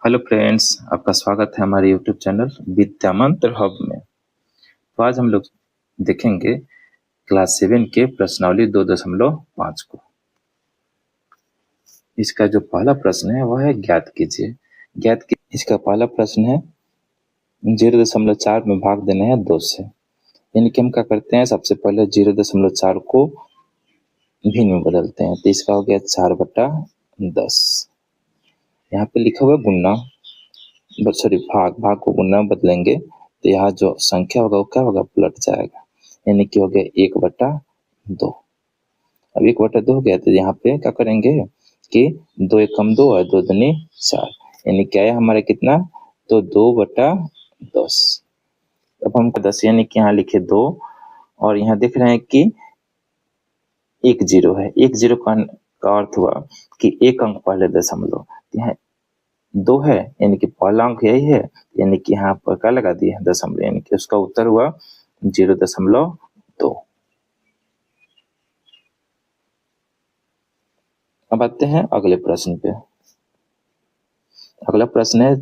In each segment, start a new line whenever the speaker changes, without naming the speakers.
Hello friends, आपका स्वागत है हमारे यूट्यूब चैनल विद्या मंत्र हब में। तो आज हम लोग देखेंगे क्लास 7 के प्रश्नावली 2.5 को। इसका जो पहला प्रश्न है वह है ज्ञात कीजिए। इसका पहला प्रश्न है 0.4 में भाग देना है 2 से। यानी कि हम क्या करते हैं, सबसे पहले 0.4 को भिन्न में बदलते हैं। तो इसका हो गया 4/10। यहाँ पे लिखा हुआ गुना, सॉरी भाग को गुना में बदलेंगे तो यहाँ जो संख्या होगा वो क्या होगा, पलट जाएगा। यानी कि हो गया 1/2। अब 1/2 हो गया तो यहाँ पे क्या करेंगे कि 2 एकम 2 और 2 दूनी 4, यानी क्या है हमारा कितना, तो 2/10। अब हम 10 यानी कि यहाँ लिखे 2 और यहाँ देख रहे हैं कि 1 0 है। 1 0 का अर्थ हुआ कि एक अंक पहले दशमलव, यहाँ 2 है यानी कि पहला अंक यही है, यानी कि यहाँ पर क्या लगा दिया दशमलव, यानी कि उसका उत्तर हुआ 0.2। अब आते हैं अगले प्रश्न पे। अगला प्रश्न है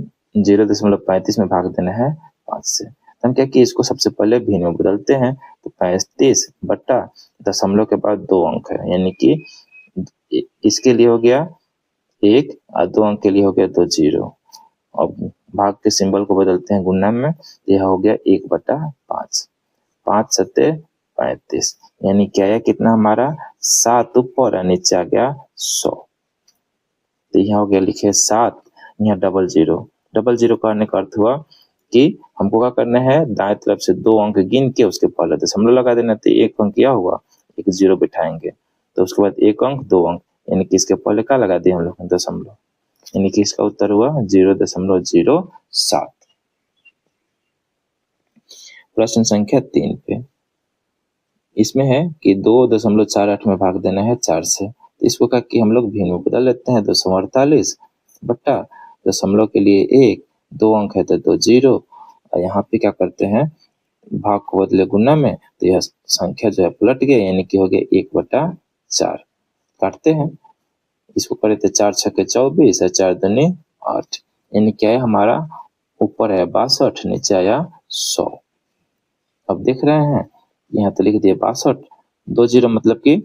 0.35 में भाग देना है 5 से। तो हम क्या कि इसको सबसे पहले भिन्न में बदलते हैं। तो 35 बट्टा दशमलव के बाद 2 अंक है, यानी कि इसके लिए हो गया 1 और 2 अंक के लिए हो गया 2 0। अब भाग के सिंबल को बदलते हैं गुणा में, यह हो गया 1/5। 5 सत्ते 35, यानी क्या है कितना हमारा 7 ऊपर और नीचे आ गया 100। तो यहाँ हो गया लिखे 7, यहाँ 00 करने का अर्थ हुआ कि हमको क्या करना है, दाएं तरफ से 2 अंक गिन के उसके पहले दशमलव लगा देना। तो 1 अंक क्या हुआ, एक 0 बिठाएंगे तो उसके बाद 1 अंक 2 अंक, यानी कि इसके पहले क्या लगा दिए हम लोग दशमलव, यानी कि इसका उत्तर हुआ 0.07। प्रश्न संख्या 3 पे इसमें है कि 2.48 में भाग देना है 4 से। तो इसको क्या कि हम लोग भिन्न में बदल लेते हैं। 248 बट्टा दशमलव के लिए 1, 2 अंक है तो 2 0, और यहाँ पे क्या करते हैं भाग को बदले गुना में, तो यह संख्या जो है पलट गया, यानी कि हो गया 1/4। काटते हैं, इसको करे तो 4 छक्के 24 और 4 दूनी 8, यानी क्या है हमारा ऊपर है 62, नीचे आया 100। अब देख रहे हैं यहाँ तो लिख दिया 62, 2 0 मतलब कि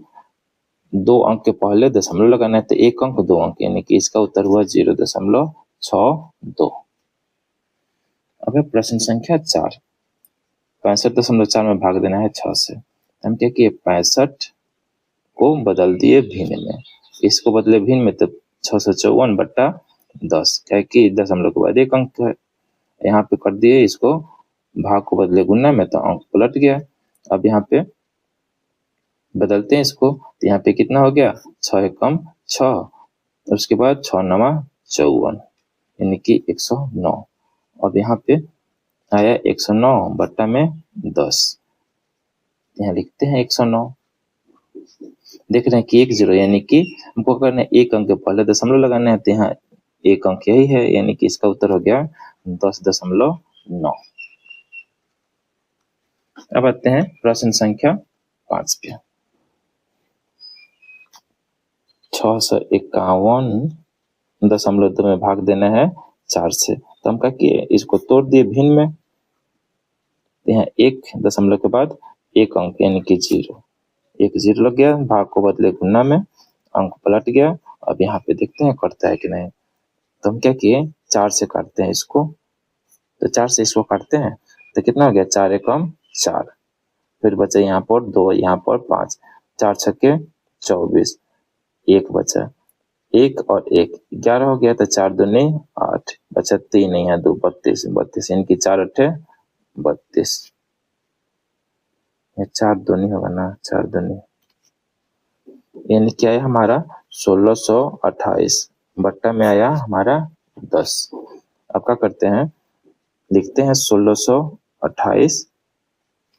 2 अंक के पहले दशमलव लगाना है, तो 1 अंक 2 अंक, यानी कि इसका उत्तर हुआ 0.62। अब है प्रश्न संख्या 4। 65.4 में भाग देना है 6 से। हम क्या किए, 65 को बदल दिए भिन्न में। इसको बदले भिन्न में तो 654 बट्टा 10, क्या कि दशमलव के बाद 1 अंक है। यहाँ पे कर दिए इसको भाग को बदले गुना में, तो अंक पलट गया। अब यहाँ पे बदलते हैं इसको, तो यहाँ पे कितना हो गया 6 एकम 6, उसके बाद 6 9 54, यानी कि 109। अब यहाँ पे आया 109 बट्टा में 10, यहाँ लिखते हैं 109। देख रहे हैं कि 1 0, यानी कि हमको करना है 1 अंक के पहले दशमलव लगाना है, तो यहाँ 1 अंक यही है, यानी कि इसका उत्तर हो गया 10.9। अब आते हैं प्रश्न संख्या 5 पे। 651.2 में भाग देना है 4 से। तो हम क्या किए, इसको तोड़ दिए भिन्न में, यहाँ 1 दशमलव के बाद 1 अंक, यानी कि 0, 1 0 लग गया, भाग को बदले गुना में, अंक पलट गया। अब यहाँ पे देखते हैं कटता है कि नहीं। तो हम क्या किए, 4 से काटते हैं इसको, तो 4 से इसको काटते हैं तो कितना हो गया 4 एकम 4, फिर बचा यहाँ पर 2, यहाँ पर 5, 4 छक्के 24, 1 बचा, 1 और 1 11 हो गया, तो 4 दूनी 8, बचा 3 यहाँ 2 32, इनकी 4 8 32, 4 दूनी होगा ना, 4 दूनी, यानी क्या है हमारा 1628 बट्टा में आया हमारा 10। अब क्या करते हैं, लिखते हैं 1628।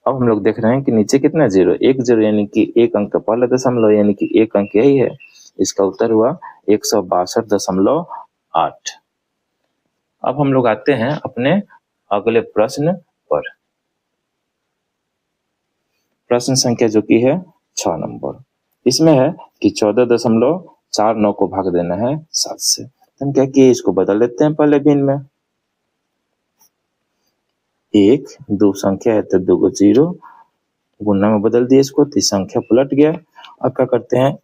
अब हम लोग देख रहे हैं कि नीचे कितना 0, 1 0, यानी कि 1 अंक का पहला दशमलव, यानी कि 1 अंक यही है। इसका उत्तर हुआ 162.8। अब हम लोग आते हैं अपने अगले प्रश्न पर। प्रश्न संख्या जो की है 6 नंबर, इसमें है कि 14.49 को भाग देना है 7 से। तो हम क्या किए, इसको बदल देते हैं पहले भिन्न में। एक दो संख्या है तो 2 को 0 गुना में बदल दिए इसको, तो संख्या पलट गया। अब क्या करते हैं,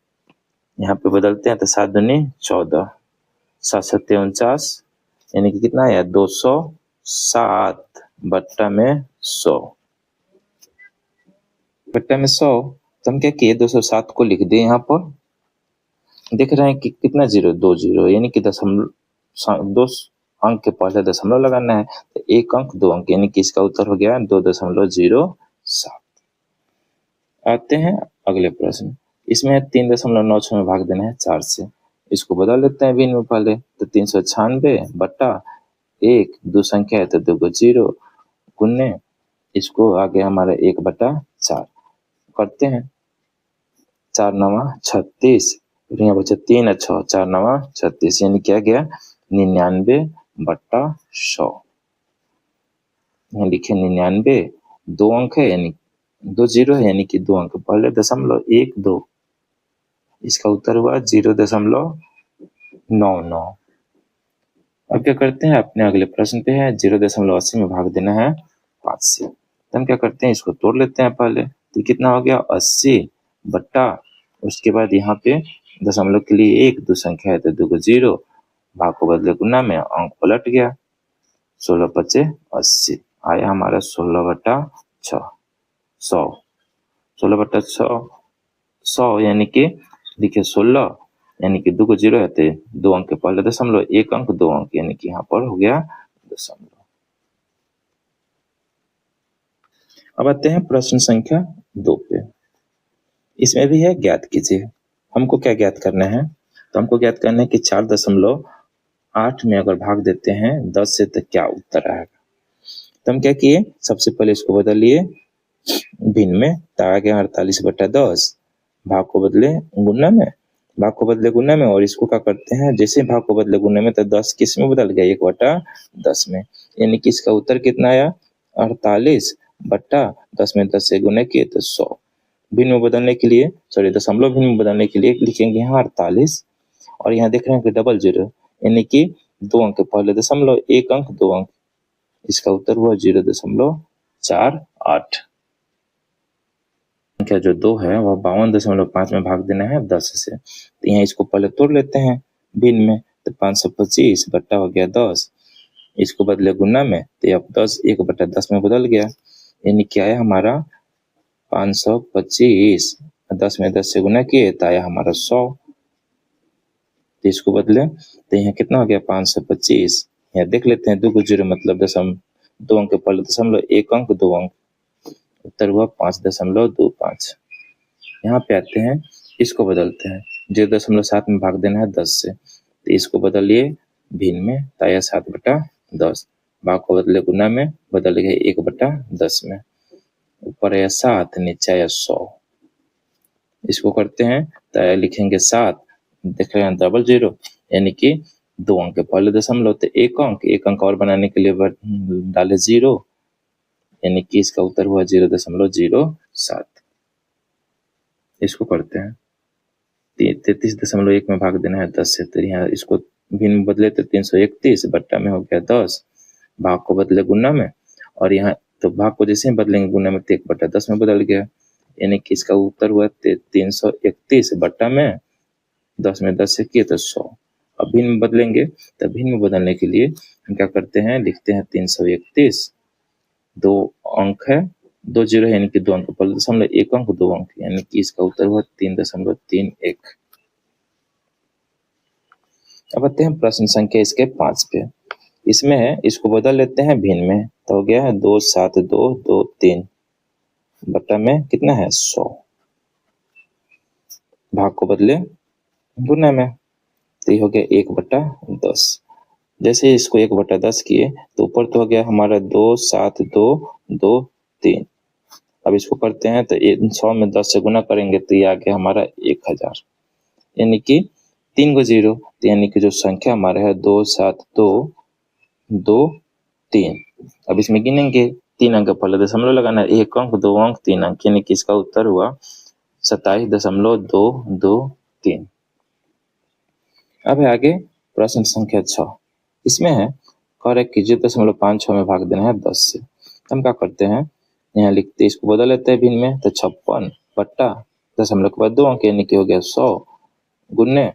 यहाँ पे बदलते हैं तो 7 दूनी 14, 7 सत्ते 49, यानी कि कितना आया 207 बट्टा में 100, बट्टा में 100। तो हम क्या किए 207 को लिख दिए यहाँ पर। देख रहे हैं कि कितना 0, 2 0, यानी कि दशमलव 2 अंक के पहले दशमलव लगाना है, तो 1 अंक 2 अंक, यानी कि इसका उत्तर हो गया 2.07। आते हैं अगले प्रश्न। इसमें 3.96 में भाग देना है 4 से। इसको बदल लेते हैं भिन्न में पहले, तो 396 बट्टा 1, दो संख्या है तो 2 को 0 गुने, इसको आगे हमारा 1/4 करते हैं। 4 9 36, फिर यहाँ बचा 3 और 6, 4 9 36, यानी क्या गया 99/100। यहाँ लिखे 99, 2 अंक है यानी 2 0 है, यानी कि 2 अंक पहले दशमलव 1 2, इसका उत्तर हुआ 0.99। अब क्या करते हैं, अपने अगले प्रश्न पे है 0.80 में भाग देना है 5 से। तो हम क्या करते हैं, इसको तोड़ लेते हैं पहले, तो कितना हो गया 80 बट्टा, उसके बाद यहाँ पे दशमलव के लिए 1 दो संख्या है तो 2 को 0, भाग को बदले गुना में, अंक पलट गया, 16 पचे 80, आया हमारा 16/6 100, 16/6 100, यानी कि देखिए 16 यानी कि 2 को 0 है तो 2 अंक के पहले दशमलव, 1 अंक 2 अंक, यानी कि यहाँ पर हो गया दशमलव। अब आते हैं प्रश्न संख्या 2 पे। इसमें भी है ज्ञात कीजिए। हमको क्या ज्ञात करना है, तो हमको ज्ञात करना है कि 4.8 में अगर भाग देते हैं 10 से तो क्या उत्तर आएगा। तो हम क्या किए, सबसे पहले इसको बदलिए भिन्न में, तो आ गया 48/10, भाग को बदले गुना में, भाग को बदले गुना में, और इसको क्या करते हैं, जैसे भाग को बदले गुना में तो 10 किस में बदल गया 1/10 में, यानी कि इसका उत्तर कितना आया 48/10 में 10 से गुना किए तो 100। भिन्न में बदलने के लिए, सॉरी दशमलव भिन्न में बदलने के लिए लिखेंगे यहाँ 48, और यहाँ देख रहे हैं कि 00, यानी कि 2 अंक पहले दशमलव, 1 अंक 2 अंक, इसका उत्तर हुआ 0.48। संख्या जो 2 है वह 52.5 में भाग देना है 10 से। तो यहाँ इसको पहले तोड़ लेते हैं भिन्न में, तो 525 बट्टा हो गया 10, इसको बदले गुना में, तो अब 10 1/10 में बदल गया, यानी क्या है हमारा 525, 10 में 10 से गुना किए तो आया हमारा 100, तो इसको बदले तो यहाँ कितना हो गया 525, यहाँ देख लेते हैं 2 को 0 मतलब 2 अंक पहले दशमलव, 1 अंक 2 अंक, उत्तर हुआ 5.25। यहाँ पे आते हैं, इसको बदलते हैं, 0.7 में भाग देना है 10 से, तो इसको बदलिए भिन्न में, तो आया 7/10, भाग को बदले गुना में, बदल गया 1/10 में, ऊपर आया 7 नीचे आया 100, इसको करते हैं तो आया लिखेंगे 7, देख रहे हैं 00, यानी कि 2 अंक पहले दशमलव, तो 1 अंक और बनाने के लिए डाले 0, यानी कि इसका उत्तर हुआ 0.07। इसको करते हैं 33.1 में भाग देना है 10 से, तो यहाँ इसको भिन्न में बदले तो 331 बट्टा में हो गया 10, भाग को बदले गुना में, और यहाँ तो भाग को जैसे ही बदलेंगे गुना में तो 1/10 में बदल गया, यानी कि इसका उत्तर हुआ 331 बट्टा में 10 में 10 से किए तो 100। अब भिन्न में बदलेंगे, तो भिन्न में बदलने के लिए हम क्या करते हैं, लिखते हैं 331, 2 अंक है 2 0 है, यानी कि 2 अंक पहले दशमलव, 1 अंक 2 अंक, यानी कि इसका उत्तर हुआ 3.31। अब आते हैं प्रश्न संख्या इसके 5 पे। इसमें है, इसको बदल लेते हैं भिन्न में, तो हो गया है 2 7 2 2 3 बट्टा में कितना है 100, भाग को बदले गुना में, तो ये हो गया 1/10। जैसे इसको 1/10 किए तो ऊपर तो हो गया हमारा 2 7 2 2 3। अब इसको करते हैं तो 100 में 10 से गुना करेंगे तो ये आ गया हमारा 1000, यानी कि 3 को 0, तो यानी कि जो संख्या हमारा है 2 7 2 2 3। अब इसमें गिनेंगे 3 अंक पहले दशमलव लगाना है, 1 अंक 2 अंक 3 अंक, यानी कि इसका उत्तर हुआ 27.223। अब है आगे प्रश्न संख्या 6 इसमें है कह रहे कि 0.56 में भाग देना है 10 से। हम क्या करते हैं, यहाँ लिखते इसको बदल लेते हैं भिन्न में, तो 56 बट्टा दशमलव के बाद 2 अंक यानी कि हो गया 100 गुने,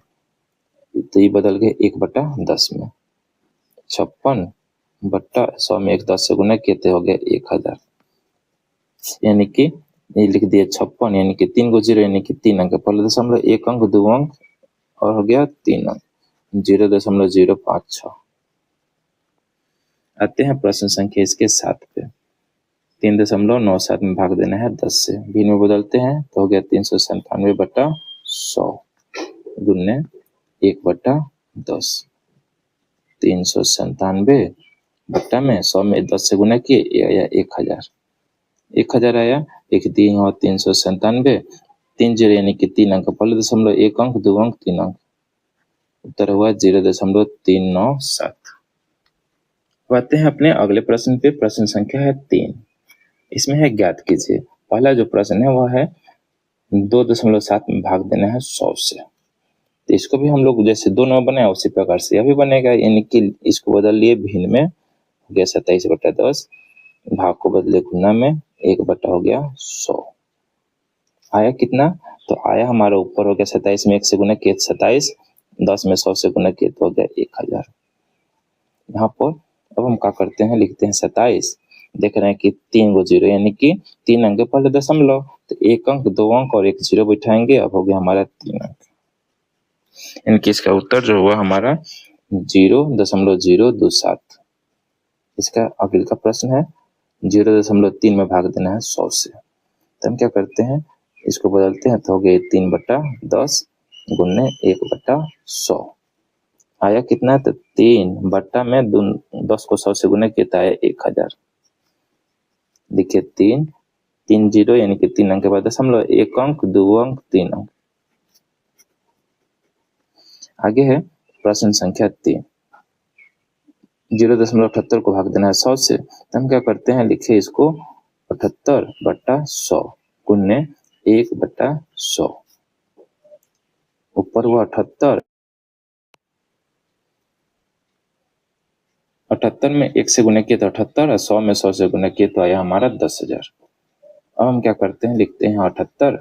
तो ये बदल गए 1/10 में। 56 बट्टा 100 में 1 10 से गुना किए तो हो गया 1000, यानी कि ये लिख दिया 56 यानी कि 3 को 0 यानी कि 3 अंक, पहले दशमलव 1 अंक 2 अंक और हो गया 3 अंक 0.056। आते हैं प्रश्न संख्या इसके 7 पे। 3.97 में भाग देना है 10 से, भिन्न में बदलते हैं तो हो गया 397/100 गुने 1/10। 397 बट्टा में 100 में 10 से गुना किए आया 1000, 1000 आया, 1 3 और 397 3 0 यानी कि 3 अंक, पहले दशमलव 1 अंक 2 अंक 3 अंक, उत्तर हुआ 0.397। आते हैं अपने अगले प्रश्न पे। प्रश्न संख्या है 3, इसमें है ज्ञात कीजिए। पहला जो प्रश्न है वह है 2.7 में भाग देना है 100 से। तो इसको भी हम लोग जैसे 2 नंबर बनाया उसी प्रकार से यह भी बनेगा, यानी कि इसको बदल लिए भिन्न में, हो गया 27/10, भाग को बदले गुना में 1 हो गया 100। आया कितना, तो आया हमारा ऊपर हो गया 27 में 1 से गुना किए 27, 10 में 100 से गुना किए तो हो गया 1000। यहाँ पर अब हम क्या करते हैं, लिखते हैं 27, देख रहे हैं कि 3 को 0 यानी कि 3 अंक पहले दशमलव, तो 1 अंक 2 अंक और 1 0 बैठाएंगे, अब हो गया हमारा 3 अंक, यानी कि इसका उत्तर जो हुआ हमारा 0.027। इसका अगले का प्रश्न है 0.3 में भाग देना है 100 से। तो हम क्या करते हैं, इसको बदलते हैं तो हो गया 3/10 गुने 1/100। आया कितना, तो 3 बट्टा में 10 को 100 से गुना किया तो आया 1000। देखिए 3 3 0 यानी कि 3 अंक के बाद दशमलव 1 अंक 2 अंक 3 अंक। आगे है प्रश्न संख्या 3, 0.78 को भाग देना है 100 से। तो हम क्या करते हैं, लिखे इसको 78/100 गुने 1/100, ऊपर हुआ 78, 78 में 1 से गुना किए तो 78 और 100 में 100 से गुना किए तो आया हमारा 10,000। अब हम क्या करते हैं, लिखते हैं 78,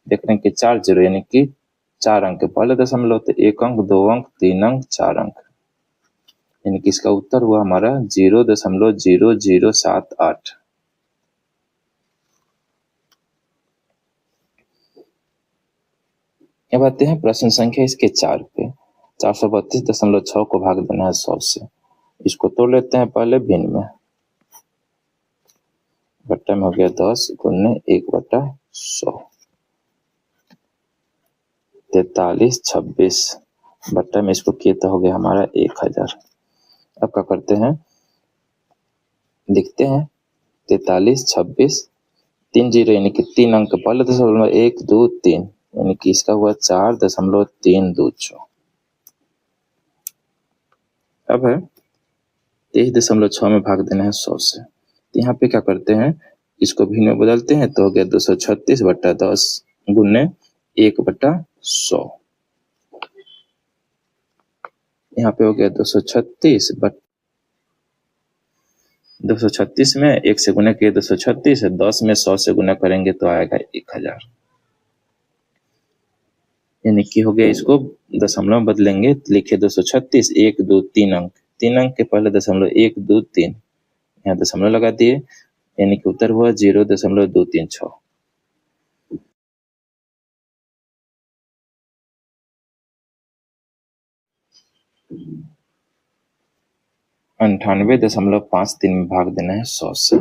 देख रहे हैं कि 4 0 यानी कि 4 अंक पहले दशमलव, तो 1 अंक 2 अंक 3 अंक 4 अंक, यानी कि इसका उत्तर हुआ हमारा 0.0078। अब आते हैं प्रश्न संख्या इसके 4 पे। 432.6 को भाग देना है 100 से। इसको तोड़ लेते हैं पहले भिन्न में, बट्टा में हो गया 10 गुने 1/100, 4326 बट्टा में इसको किए तो हो गया हमारा 1000। अब क्या करते हैं, लिखते हैं 4326, 3 0 यानी कि 3 अंक पहले दशमलव 1 2 3, यानी कि इसका हुआ 4.326। अब है 23.6 में भाग देना है 100 से। तो यहाँ पे क्या करते हैं, इसको भिन्न में बदलते हैं तो हो गया 236/10 गुने 1/100। यहाँ पे हो गया 236 में 1 से गुना किए 236, 10 में 100 से गुना करेंगे तो आएगा 1000, यानी कि हो गया, इसको दशमलव बदलेंगे तो लिखे 236 1 2 3 अंक, 3 अंक के पहले दशमलव 1 2 3, यहाँ दशमलव लगा दिए, यानी कि उत्तर हुआ 0.236। 98.53 में भाग देना है 100 से।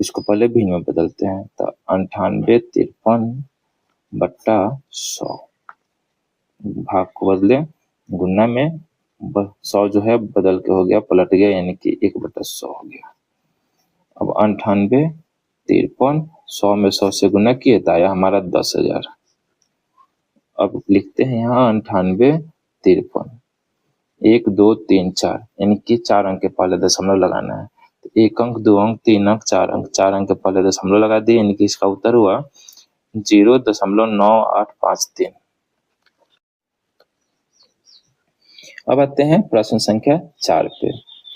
इसको पहले भिन्न में बदलते हैं तो 9853/100, भाग को बदले गुना में 100 जो है बदल के हो गया पलट गया, यानी कि 1/100 हो गया। अब 98 53 100 में 100 से गुना किए तो आया हमारा 10,000। अब लिखते हैं यहाँ 98 53 1 2 3 4, यानी कि 4 अंक के पहले दशमलव लगाना है, तो 1 अंक 2 अंक 3 अंक 4 अंक, 4 अंक के पहले दशमलव लगा दिए, यानी कि इसका उत्तर हुआ 0.9853। अब आते हैं प्रश्न संख्या 4 पे।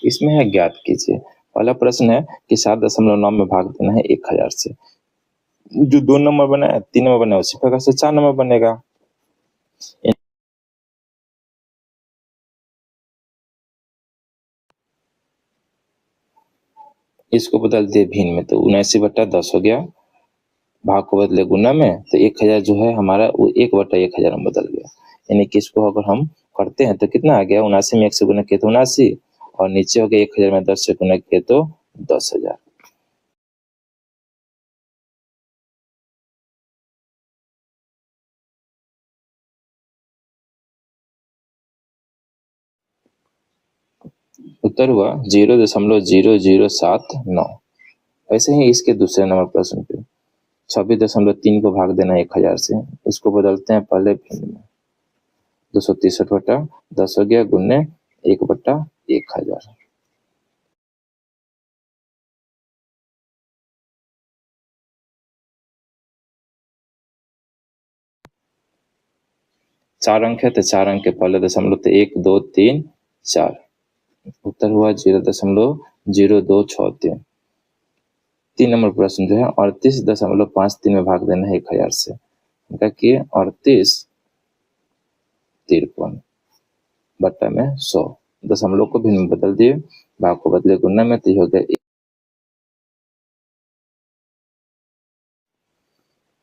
इसमें है ज्ञात कीजिए। पहला प्रश्न है कि 7.9 में भाग देना है 1000 से। जो 2 नंबर बना है 3 नंबर बना है उसी प्रकार से 4 नंबर बनेगा। इसको बदल दिए भिन्न में तो 79/10 हो गया। भाग को बदले गुना में तो 1000 जो है हमारा वो 1/1000 में बदल गया। यानी कि इसको अगर हम करते हैं तो कितना आ गया, 79 में 1 से गुना किए तो 79 और नीचे हो गया 1000 में 10 से गुना किए तो 10,000। उत्तर हुआ 0.0079। ऐसे ही इसके दूसरे नंबर प्रश्न पे 26.3 को भाग देना 1000 से। इसको बदलते हैं पहले भिन्न में। 263/10 हो गया गुने 1/1000। चार अंक है तो 4 अंक के पहले दशमलव तो 1 2 3 4। उत्तर हुआ 0.0263। 3 नंबर प्रश्न जो है 38.53 में भाग देना है 1000 से। उनका किए 38/53 दशमलव को भिन्न में बदल दिए, भाग को बदले गुना में तो हो गया।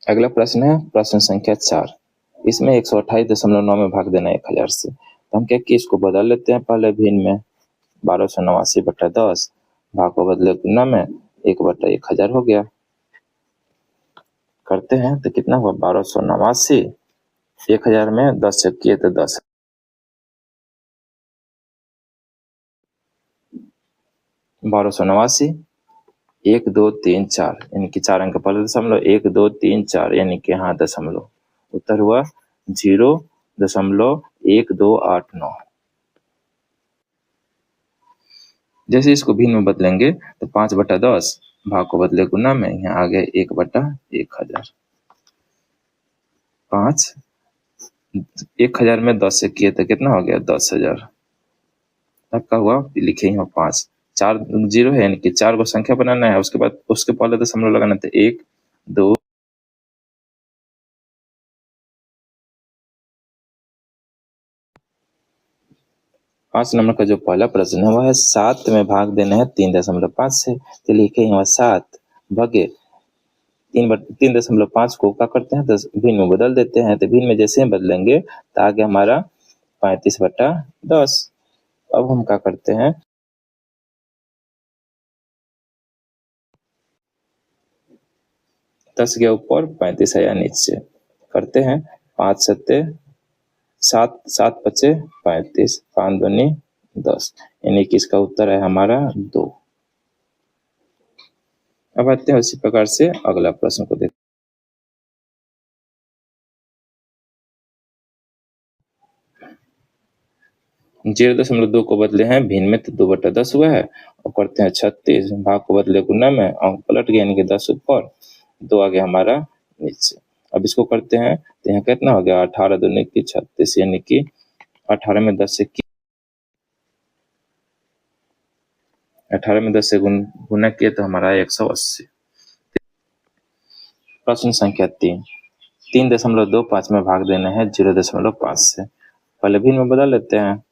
अगला प्रश्न है प्रश्न संख्या 4। इसमें 128.9 में भाग देना है 1000 से। तो हम क्या कि इसको बदल लेते हैं पहले भिन्न में। 1289/10 भाग को बदले गुना में 1/1000 हो गया। करते हैं तो कितना हुआ 1289। 1000 में 10 से किए तो 10। 1289 1 2 3 4 यानी कि 4 अंक पहले दशमलव 1 2 3 4 यानी कि हाँ दशमलव। उत्तर हुआ 0.1289। जैसे इसको भिन्न में बदलेंगे तो 5/10 भाग को बदले गुना में यहाँ आ गए 1/1000। 5 1000 में 10 से किए तो कितना हो गया 10,000। अब का हुआ लिखे यहाँ 5 4 0 है यानी कि 4 को संख्या बनाना है। उसके बाद उसके पहले दशमलव लगाना तो 1 2। 5 नंबर का जो पहला प्रश्न है वह है 7 में भाग देना है 3.5 से। तो लिखे यहाँ 7 भागे 3.5 को क्या करते हैं तो भिन्न में बदल देते हैं। तो भिन्न में जैसे ही बदलेंगे तो आगे हमारा 35/10। अब हम क्या करते हैं 10 गया ऊपर 35 आया नीचे। करते हैं 5 7 7 7 5 35 5 दूनी 10 यानी कि इसका उत्तर है हमारा 2। अब आते हैं उसी प्रकार से अगला प्रश्न को देखते 0.2 को बदले हैं भिन्न में तो 2/10 हुआ है। और करते हैं 36 भाग को बदले गुना में अंक पलट गया यानी कि 10 ऊपर 2 आ गया हमारा नीचे। अब इसको करते हैं तो यहाँ कितना हो गया 18 दूनी की 36 यानी कि 18 में 10 से 18 में 10 से गुना किए तो हमारा 180। प्रश्न संख्या 3। 3.25 में भाग देना है 0.5 से। पहले भिन्न में बदल लेते हैं।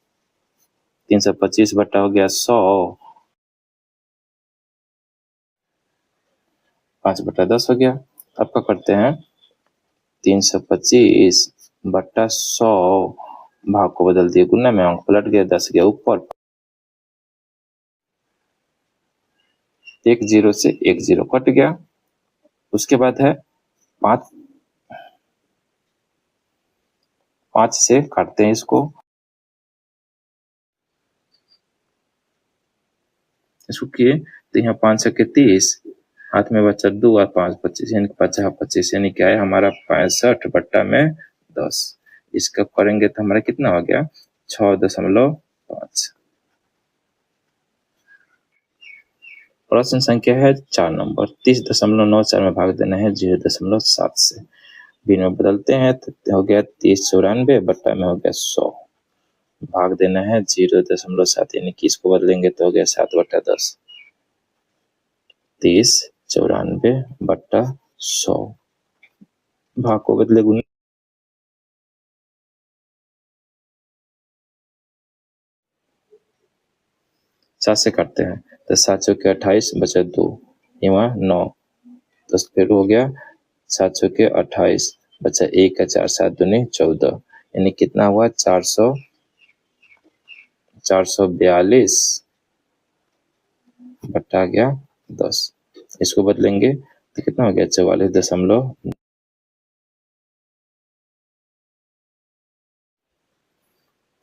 325 बटा हो गया 100 5/10 हो गया। अब क्या करते हैं 325 बटा 100 भाग को बदल दिए गुना में अंक पलट गया 10 गया ऊपर 1 0 से 1 0 कट गया। उसके बाद है 5 से काटते हैं इसको किए तो यहाँ 5 के 30 हाथ में बचा 2 और 5 25 यानी 50 यानी क्या है हमारा 65/10। इसका करेंगे तो हमारा कितना हो गया 6.5। प्रश्न संख्या है 4 नंबर। 30.94 में भाग देना है 0.7 से। भिन्न में बदलते हैं तो हो गया 30 94 बट्टा में हो गया 100। भाग देना है 0.7, यानी कि इसको बदलेंगे तो हो गया 7/10। 30/94/100। भाग को बदले गुना, 7 से काटते हैं तो 7×28 बचा 2, यहाँ 9, तो फिर हो गया 7×28 बचा 1 का 4, 7 दूनी 14, यानी कितना हुआ 442 बटा गया 10। इसको बदलेंगे तो कितना हो गया 44 दशमलव।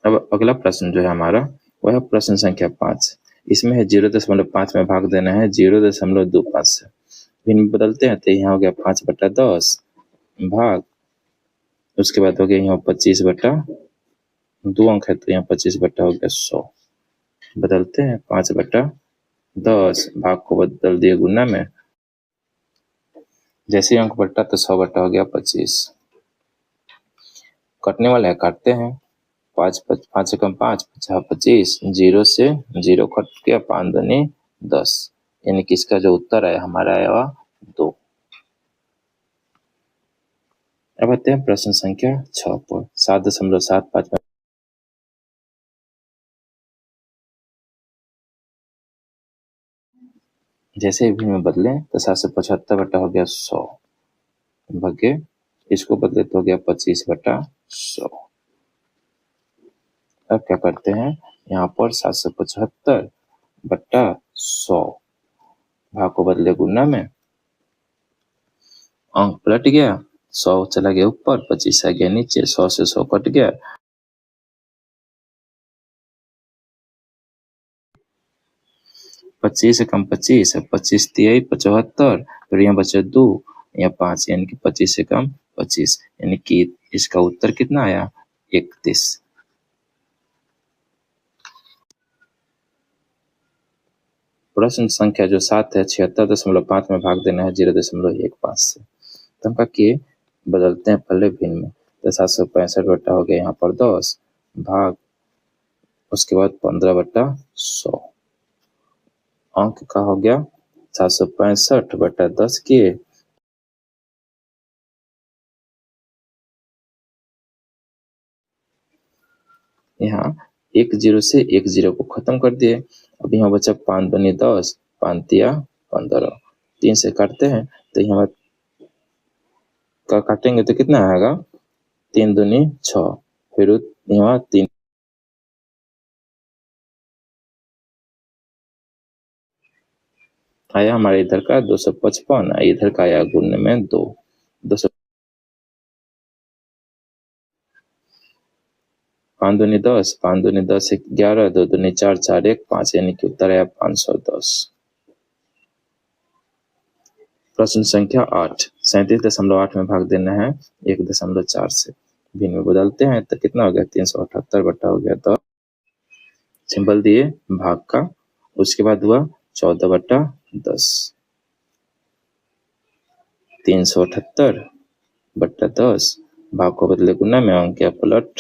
अब अगला प्रश्न जो है हमारा वह है प्रश्न संख्या 5। इसमें है 0.5 में भाग देना है 0.25 से। भिन्न बदलते हैं तो यहाँ हो गया 5/10 भाग, उसके बाद हो गया यहाँ 25/2 अंक है तो यहाँ 25 हो गया 100। बदलते हैं 5/10 भाग को बदल दिए गुना में, जैसे अंक बट्टा तो 100 हो गया 25। कटने वाला है काटते हैं, 5 से कम 5, 25, 0 से 0 कट गया, 5 दूनी 10, यानी कि इसका जो उत्तर है हमारा आया 2। अब आते हैं प्रश्न संख्या 6 पर। 7.75 में जैसे भी में बदले तो 775 हो गया 100 भागे, इसको बदले तो हो गया 25/100। अब क्या करते हैं, यहाँ पर 775/100 भाग को बदले गुना में, अंक पलट गया, 100 चला गया ऊपर, 25 आ गया नीचे, 100 से 100 कट गया, 25 से कम 25, 25×3 75, फिर यहाँ बचा 2, यहाँ 5, यानी कि 25 से कम 25, यानी कि इसका उत्तर कितना आया 31। प्रश्न संख्या जो 7 है 76.5 में भाग देना है 0.15 से। तो हम का बदलते हैं पहले भिन्न में, तो 765 हो गया यहाँ पर 10 भाग, उसके बाद 15/100, अंक का हो गया 765/10 के यहाँ 1 0 से 1 0 को खत्म कर दिए। अब यहाँ बचा 5 दूनी 10, 5 तिया 15, 3 से काटते हैं तो यहाँ का काटेंगे तो कितना आएगा 3 दूनी 6, फिर यहाँ 3 आया हमारे इधर का 255, इधर का आया गुण में 2, 5 दूनी 10, 5 दूनी 10 11, 2 दूनी 4, 4 1 5, यानी कि उत्तर आया 510। प्रश्न संख्या 8। 37.8 में भाग देना है 1.4 से। भिन्न में बदलते हैं तो कितना हो गया 378 बटा हो गया 10, सिंबल दिए भाग का, उसके बाद हुआ 14/10, 378/10 भाग को बदले गुना में, अंक क्या पलट,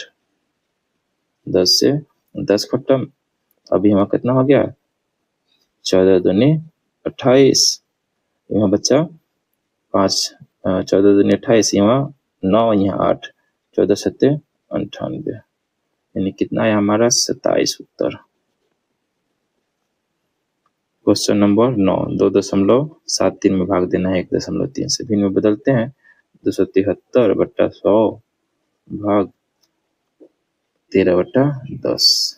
10 से 10 खत्म, अभी यहाँ कितना हो गया 14 दूनी 28, यहाँ बच्चा 5, 14 दूनी 28, यहाँ 9, यहाँ 8, 14 सत्ते 98, यानी कितना है हमारा 27 उत्तर। Question number 9। 2.73 में भाग देना है 1.3 से। भिन्न में बदलते हैं 273/100 भाग 13/10,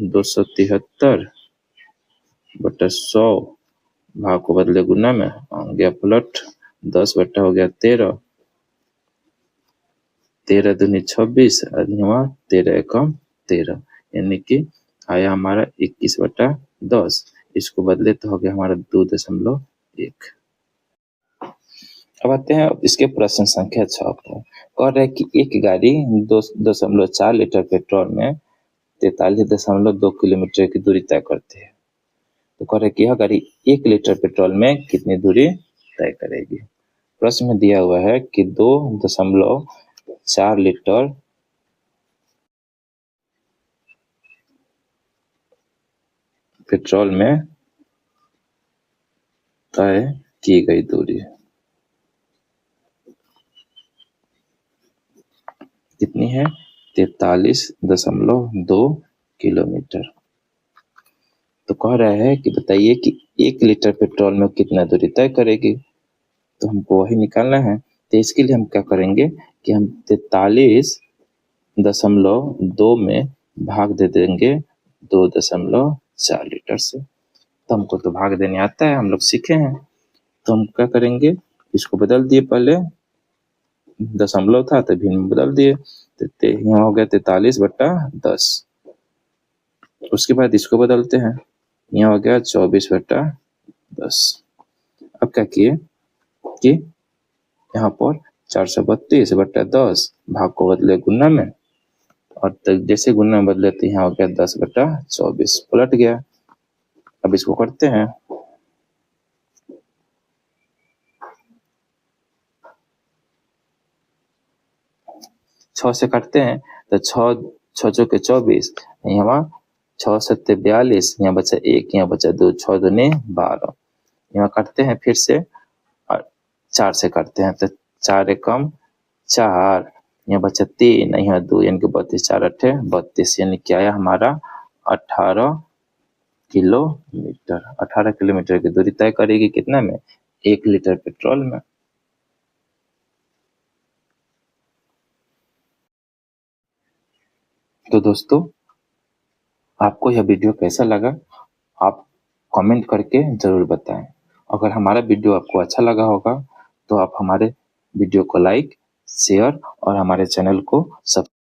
273/100 भाग को बदले गुना में, आ गया पलट, 10 बट्टा हो गया 13, 13 दूनी 26, 13 एकम 13, यानी कि आया हमारा 21/10। इसको बदले तो हो गया हमारा 2.1। अब आते हैं इसके प्रश्न संख्या 6 पर। कह रहे हैं कि एक गाड़ी 2.4 लीटर पेट्रोल में 43.2 किलोमीटर की दूरी तय करती है। तो कह रहे हैं कि यह गाड़ी 1 लीटर पेट्रोल में कितनी दूरी तय करेगी। प्रश्न में दिया हुआ है कि 2.4 लीटर पेट्रोल में तय की गई दूरी कितनी है? 43.2 किलोमीटर। तो कह रहा है कि बताइए कि 1 लीटर पेट्रोल में कितना दूरी तय करेगी, तो हमको वही निकालना है। तो इसके लिए हम क्या करेंगे कि हम 43.2 में भाग दे देंगे 2.4 लीटर से। तो हमको तो भाग देने आता है, हम लोग सीखे हैं। तो हम क्या करेंगे, इसको बदल दिए, पहले दशमलव था तो भिन्न में बदल दिए, तो यहाँ हो गया 43/10। उसके बाद इसको बदलते हैं, यहाँ हो गया 24/10। अब क्या किए कि यहाँ पर 432/10 भाग को बदले गुना में, और जैसे गुना में बदले तो यहाँ हो गया 10/24 पलट गया। अब इसको करते हैं, 6 से काटते हैं तो 6 चौके 24, यहाँ 6 7 42, यहाँ बचा 1, यहाँ बचा 2, 6 दूनी 12। यहाँ काटते हैं फिर से, और 4 से काटते हैं तो 4 एकम 4, यहाँ बचा 3, यहाँ 2, यानी कि 32, 4 8 32, यानी क्या आया हमारा 18 किलोमीटर। 18 किलोमीटर की दूरी तय करेगी कितना में? 1 लीटर पेट्रोल में। तो दोस्तों, आपको यह वीडियो कैसा लगा, आप कमेंट करके ज़रूर बताएं। अगर हमारा वीडियो आपको अच्छा लगा होगा तो आप हमारे वीडियो को लाइक, शेयर और हमारे चैनल को सब्सक्राइब